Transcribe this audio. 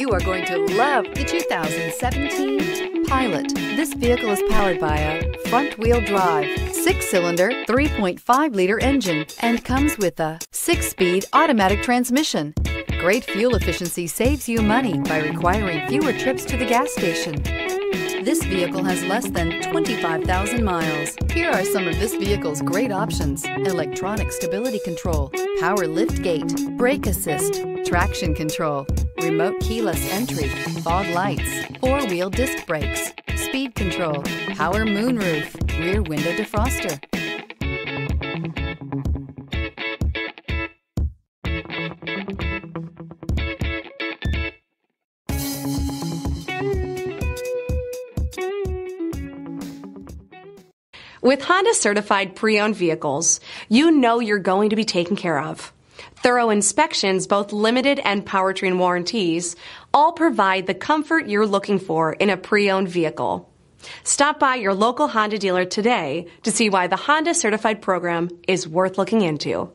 You are going to love the 2017 Pilot. This vehicle is powered by a front-wheel drive, 6-cylinder, 3.5-liter engine, and comes with a 6-speed automatic transmission. Great fuel efficiency saves you money by requiring fewer trips to the gas station. This vehicle has less than 25,000 miles. Here are some of this vehicle's great options: electronic stability control, power lift gate, brake assist, traction control, remote keyless entry, fog lights, 4-wheel disc brakes, speed control, power moonroof, rear window defroster. With Honda certified pre-owned vehicles, you know you're going to be taken care of. Thorough inspections, both limited and powertrain warranties, all provide the comfort you're looking for in a pre-owned vehicle. Stop by your local Honda dealer today to see why the Honda certified program is worth looking into.